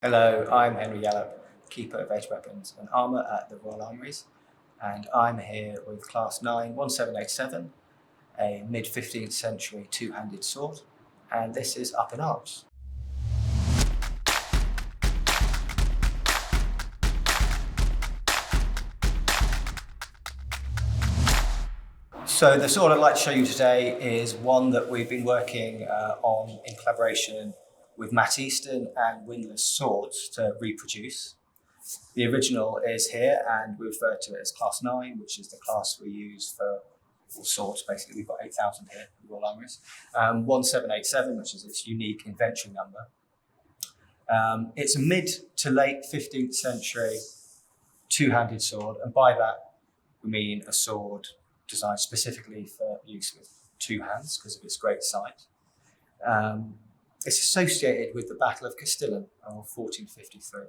Hello, I'm Henry Yallop, Keeper of Edge Weapons and Armour at the Royal Armouries, and I'm here with Class 9 1787, a mid-15th century two-handed sword, and this is Up in Arms. So the sword I'd like to show you today is one that we've been working on in collaboration with Matt Easton and Windlass swords to reproduce. The original is here, and we refer to it as Class 9, which is the class we use for all swords. Basically, we've got 8,000 here at Royal Armouries. 1787, which is its unique inventory number. It's a mid to late 15th century two-handed sword, and by that we mean a sword designed specifically for use with two hands because of its great sight. It's associated with the Battle of Castillon of 1453,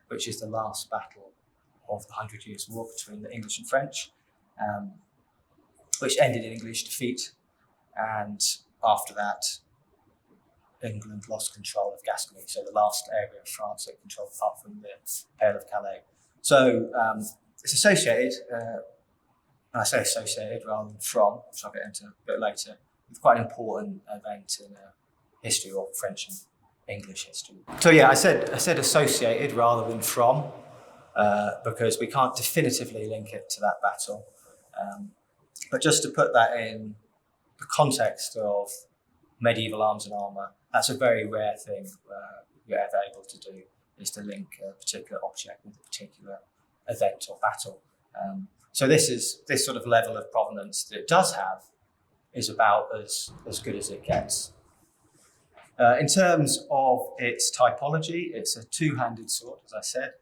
which is the last battle of the 100 Years' War between the English and French, which ended in English defeat. And after that, England lost control of Gascony, so the last area of France it controlled apart from the Battle of Calais. So it's associated, and I say associated rather than from, which I'll get into a bit later, with quite an important event in history or French and English history. So yeah, I said associated rather than from, because we can't definitively link it to that battle. But just to put that in the context of medieval arms and armour, that's a very rare thing you're ever able to do, is to link a particular object with a particular event or battle. So this sort of level of provenance that it does have is about as good as it gets. In terms of its typology, it's a two-handed sword, as I said,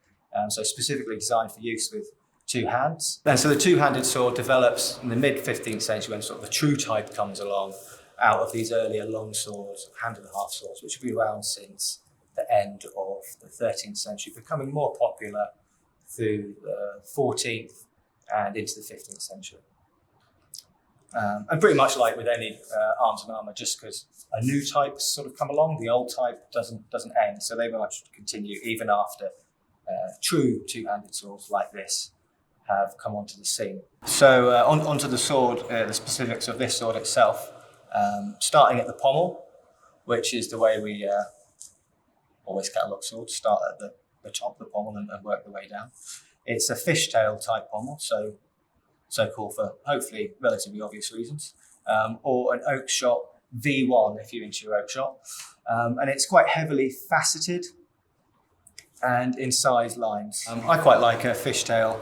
so specifically designed for use with two hands. And so the two-handed sword develops in the mid-15th century when sort of the true type comes along out of these earlier long swords, hand-and-a-half swords, which have been around since the end of the 13th century, becoming more popular through the 14th and into the 15th century. And pretty much like with any arms and armour, just because a new type sort of come along, the old type doesn't end. So they very much continue even after true two-handed swords like this have come onto the scene. So onto the sword, the specifics of this sword itself, starting at the pommel, which is the way we always catalogue swords, start at the top of the pommel and work the way down. It's a fishtail type pommel, so called for hopefully relatively obvious reasons, or an oak shot V1 if you're into your oak shot. And it's quite heavily faceted and in size lines. I quite like a fishtail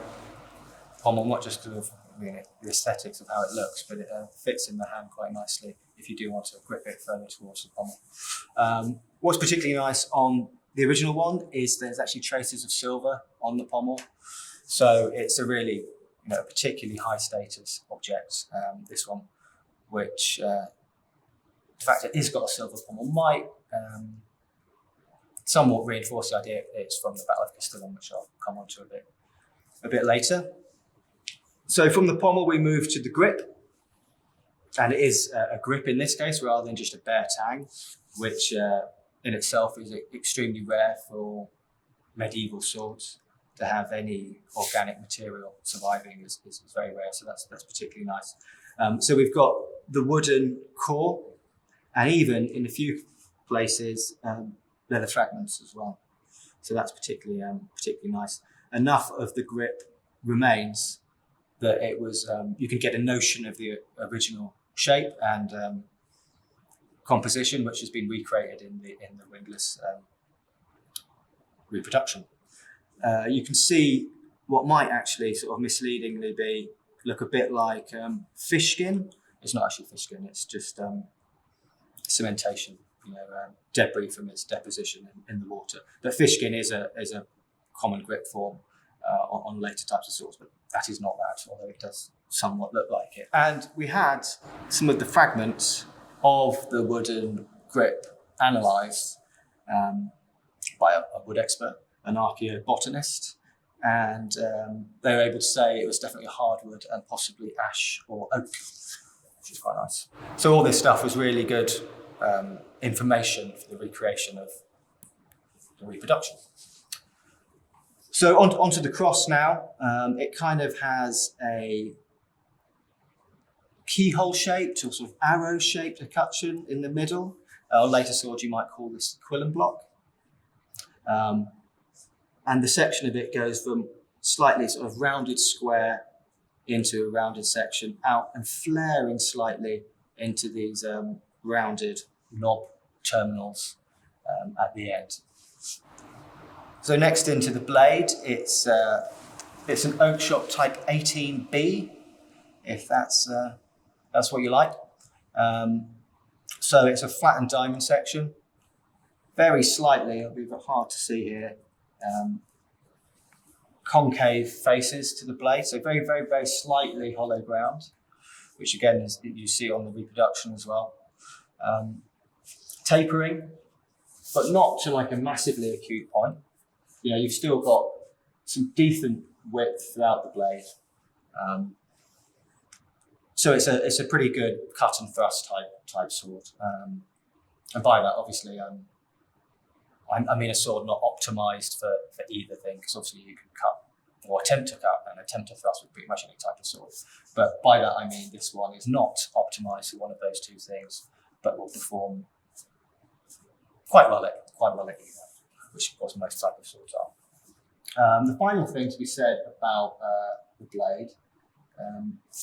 pommel, not just because of the aesthetics of how it looks, but it fits in the hand quite nicely if you do want to grip it further towards the pommel. What's particularly nice on the original one is there's actually traces of silver on the pommel. So it's a really a particularly high status object, this one, which the fact it is got a silver pommel might somewhat reinforce the idea it's from the Battle of Castillon, which I'll come on to a bit later. So from the pommel we move to the grip, and it is a grip in this case rather than just a bare tang, which in itself is extremely rare for medieval swords. To have any organic material surviving is very rare, so that's particularly nice. So we've got the wooden core, and even in a few places leather fragments as well. So that's particularly nice. Enough of the grip remains that it was you can get a notion of the original shape and composition, which has been recreated in the Windlass reproduction. You can see what might actually sort of misleadingly look a bit like fish skin. It's not actually fish skin, it's just cementation, debris from its deposition in the water. But fish skin is a common grip form on later types of swords, but that is not that, although it does somewhat look like it. And we had some of the fragments of the wooden grip analysed by a wood expert, an archaeobotanist, and they were able to say it was definitely a hardwood and possibly ash or oak, which is quite nice. So all this stuff was really good information for the recreation of the Reproduction. So onto the cross now. It kind of has a keyhole shaped or sort of arrow shaped escutcheon in the middle. On later swords you might call this quillen block. And the section of it goes from slightly sort of rounded square into a rounded section out and flaring slightly into these rounded knob terminals at the end. So next into the blade, it's an oak shop type 18B, if that's what you like. So it's a flattened diamond section, very slightly, it'll be a bit hard to see here, concave faces to the blade, so very, very, very slightly hollow ground, which again is, you see on the Reproduction as well. Tapering, but not to like a massively acute point. You know, you've still got some decent width throughout the blade. So it's a pretty good cut and thrust type sword. And by that, obviously, I mean a sword not optimized for either thing, because obviously you can cut or attempt to cut and attempt to thrust with pretty much any type of sword. But by that, I mean this one is not optimized for one of those two things, but will perform quite well at either, which of course most type of swords are. The final thing to be said about the blade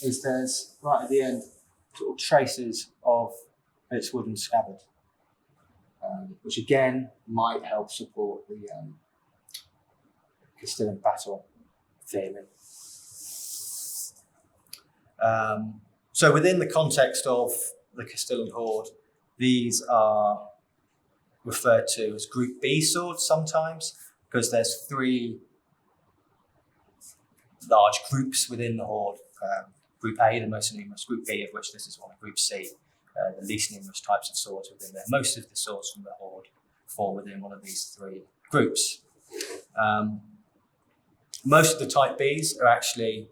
is there's right at the end sort of traces of its wooden scabbard, which again might help support the Castillon battle theory. So within the context of the Castillon Hoard, these are referred to as Group B swords sometimes, because there's 3 large groups within the Hoard. Group A, the most numerous, Group B, of which this is one, Group C, the least numerous types of swords within there. Most of the swords from the Hoard fall within one of these 3 groups. Most of the Type Bs are actually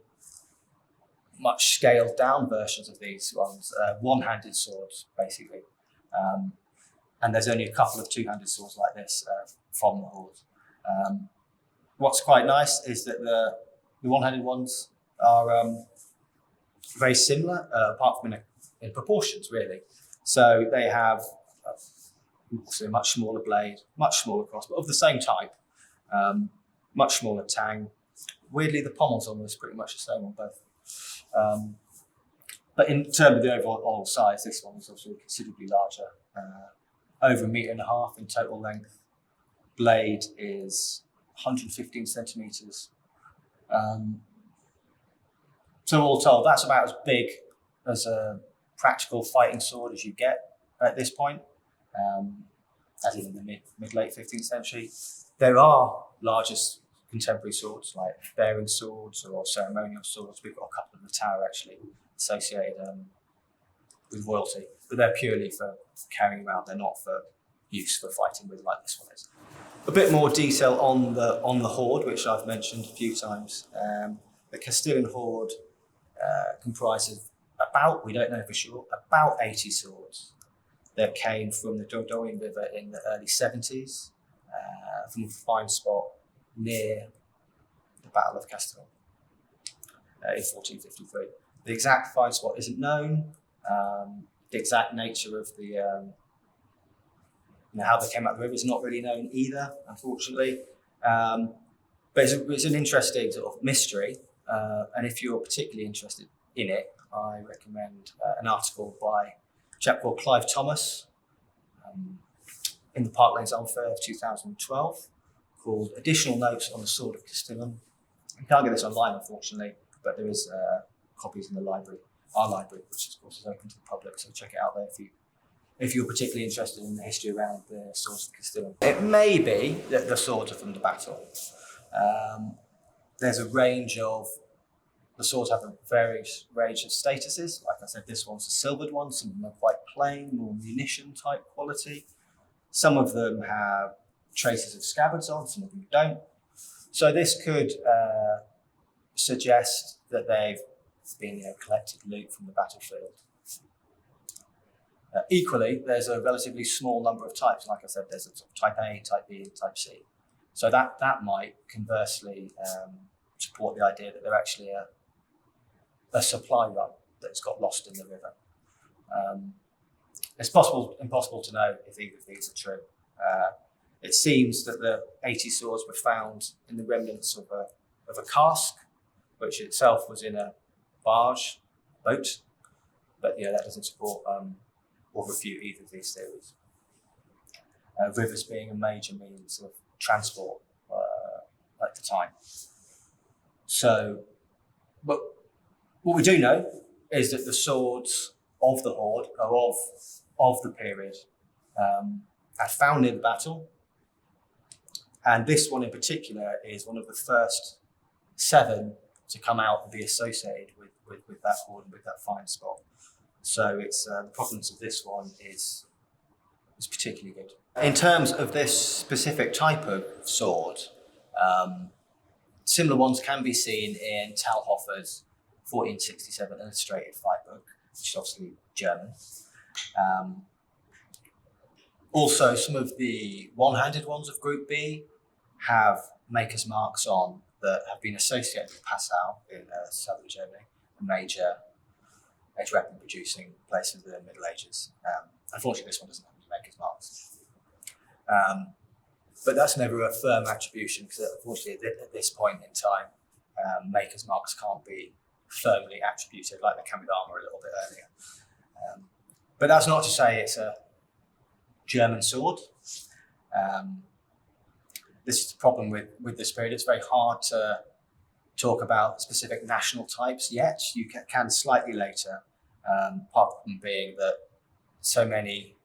much scaled down versions of these ones, one-handed swords, basically. And there's only a couple of two-handed swords like this from the Hoard. What's quite nice is that the one-handed ones are very similar, apart from in proportions, really. So they have also a much smaller blade, much smaller cross, but of the same type, much smaller tang. Weirdly, the pommel's almost pretty much the same on both. But in terms of the overall size, this one is obviously considerably larger, over 1.5 meters in total length. Blade is 115 centimeters. So all told, that's about as big as a practical fighting sword as you get at this point, as in the mid-late 15th century. There are larger contemporary swords like bearing swords or ceremonial swords. We've got a couple in the tower actually associated with royalty, but they're purely for carrying around. They're not for use for fighting with like this one is. A bit more detail on the Hoard, which I've mentioned a few times. The Castillon Hoard comprises about, we don't know for sure, about 80 swords that came from the Dordogne River in the early 70s, from a fine spot near the Battle of Castillon in 1453. The exact fine spot isn't known. The exact nature of the how they came out of the river is not really known either, unfortunately. But it's an interesting sort of mystery, and if you're particularly interested in it, I recommend an article by a chap called Clive Thomas in the Park Lanes Unfair of 2012 called Additional Notes on the Sword of Castillon. You can't get this online, unfortunately, but there is copies in the library, our library, which of course is open to the public, so check it out there if you're particularly interested in the history around the swords of Castillon. It may be that the swords are from the battle. There's a range of, the swords have a various range of statuses. Like I said, this one's a silvered one, some of them are quite plain, more munition type quality. Some of them have traces of scabbards on, some of them don't. So this could suggest that they've been collected loot from the battlefield. Equally, there's a relatively small number of types. Like I said, there's a sort of type A, type B, and type C. So that might conversely support the idea that they're actually a supply run that's got lost in the river. It's impossible to know if either of these are true. It seems that the 80 swords were found in the remnants of a cask, which itself was in a boat. But yeah, that doesn't support or refute either of these theories. Rivers being a major means of transport at the time. So, but what we do know is that the swords of the Hoard are of the period are found near the battle. And this one in particular is one of the first 7 to come out and be associated with that hoard and with that find spot. So it's the provenance of this one is particularly good. In terms of this specific type of sword, similar ones can be seen in Talhoffer's 1467 illustrated fight book, which is obviously German. Also, some of the one-handed ones of Group B have maker's marks on that have been associated with Passau in southern Germany, a major weapon producing place of the Middle Ages. Unfortunately, this one doesn't have any maker's marks. But that's never a firm attribution because unfortunately at this point in time, maker's marks can't be firmly attributed like they can with Armour a little bit earlier. But that's not to say it's a German sword. This is the problem with this period. It's very hard to talk about specific national types yet. You can slightly later, part of them being that so many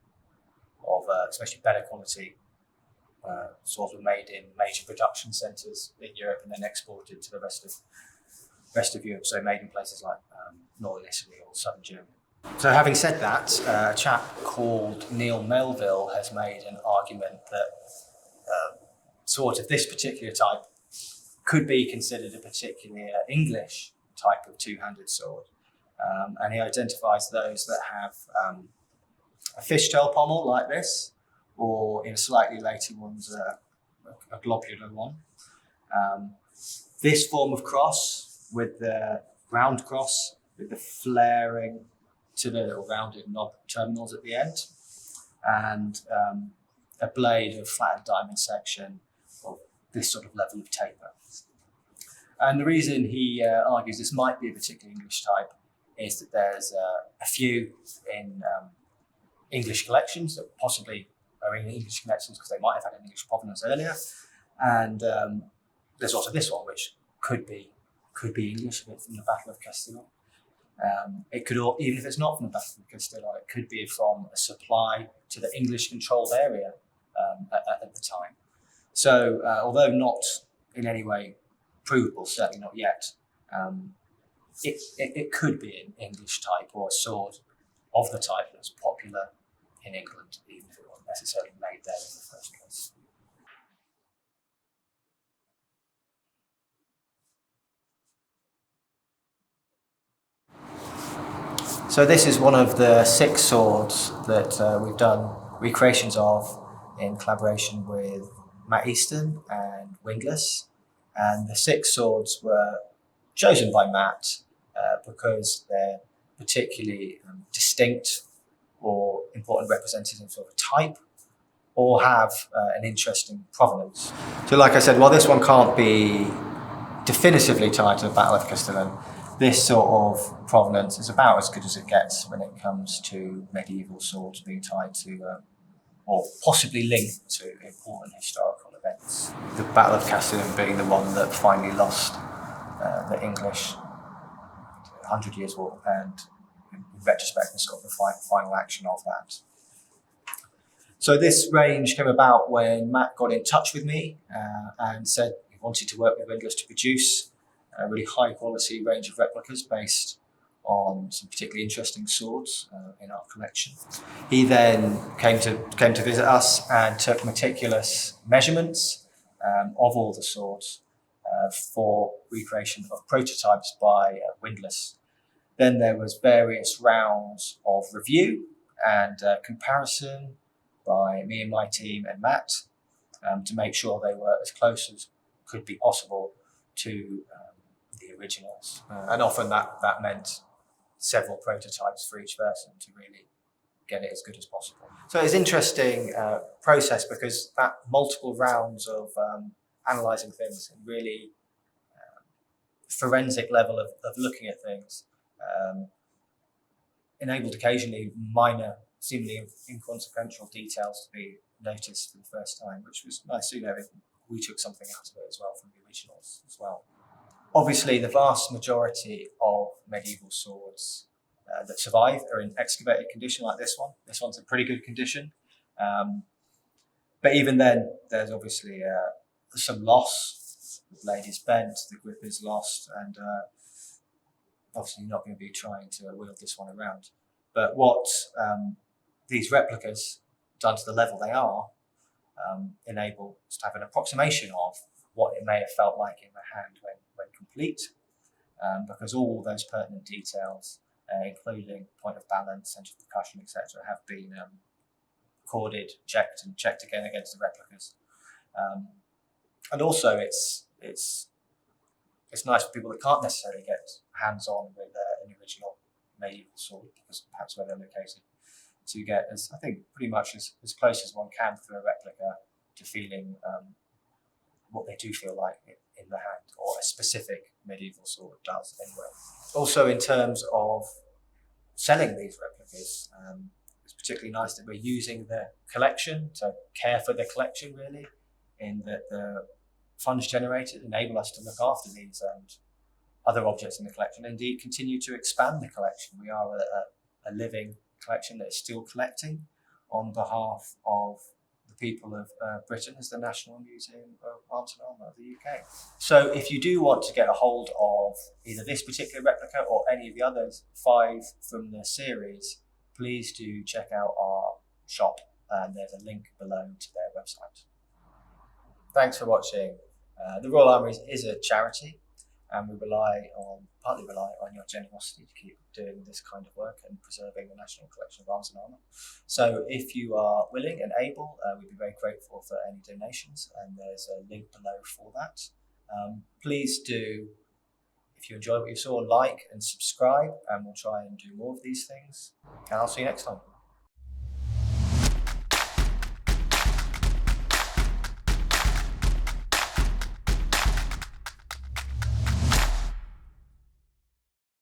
of, especially better quality swords were made in major production centres in Europe and then exported to the rest of Europe. So made in places like northern Italy or southern Germany. So having said that, a chap called Neil Melville has made an argument that swords of this particular type could be considered a particularly English type of two-handed sword. And he identifies those that have a fishtail pommel like this, or in slightly later ones, a globular one. This form of cross with the round cross, with the flaring to the little rounded knob terminals at the end, and a blade of flattened diamond section of this sort of level of taper. And the reason he argues this might be a particular English type is that there's a few in English collections that possibly are in English collections because they might have had an English provenance earlier, and there's also this one which could be English from the Battle of Castillon. It could, even if it's not from the Battle of Castillon, it could be from a supply to the English-controlled area at the time. So, although not in any way provable, certainly not yet, it could be an English type or a sword of the type that's popular in England, even if it wasn't necessarily made there in the first place. So this is one of the 6 swords that we've done recreations of in collaboration with Matt Easton and Windlass. And the 6 swords were chosen by Matt because they're particularly distinct or important representatives of a type, or have an interesting provenance. So like I said, while this one can't be definitively tied to the Battle of Castillon, this sort of provenance is about as good as it gets when it comes to medieval swords being tied to or possibly linked to important historical events. The Battle of Castillon being the one that finally lost the English 100 Years' War, and in retrospect, the sort of the final action of that. So this range came about when Matt got in touch with me and said he wanted to work with Windlass to produce a really high quality range of replicas based on some particularly interesting swords in our collection. He then came to visit us and took meticulous measurements of all the swords for recreation of prototypes by Windlass. Then there was various rounds of review and comparison by me and my team and Matt to make sure they were as close as could be possible to the originals. And often that meant several prototypes for each version to really get it as good as possible. So it's an interesting process because that multiple rounds of analysing things and really forensic level of looking at things enabled occasionally minor, seemingly inconsequential details to be noticed for the first time, which was nice. We took something out of it as well from the originals as well. Obviously, the vast majority of medieval swords that survive are in excavated condition like this one. This one's in pretty good condition. But even then, there's obviously some loss. The blade is bent, the grip is lost, and obviously you're not going to be trying to wield this one around. But what these replicas, done to the level they are, enable us to have an approximation of what it may have felt like in the hand when complete, because all those pertinent details, including point of balance, centre of percussion, etc., have been recorded, checked again against the replicas. And also, it's nice for people that can't necessarily get hands-on with an original medieval sword, because perhaps where they're located, to get as pretty much as close as one can through a replica to feeling what they do feel like in the hand, or a specific medieval sword does anyway. Also, in terms of selling these replicas, it's particularly nice that we're using the collection to care for the collection, really, in that the funds generated enable us to look after these and other objects in the collection, and indeed continue to expand the collection. We are a living collection that is still collecting on behalf of the people of Britain as the National Museum of Arms and Armour of the UK. So if you do want to get a hold of either this particular replica or any of the others 5 from the series, please do check out our shop, and there's a link below to their website. Thanks for watching. The Royal Armouries is a charity, and we partly rely on your generosity to keep doing this kind of work and preserving the National Collection of Arms and Armour. So if you are willing and able, we'd be very grateful for any donations, and there's a link below for that. Please do, if you enjoyed what you saw, like and subscribe, and we'll try and do more of these things. And I'll see you next time.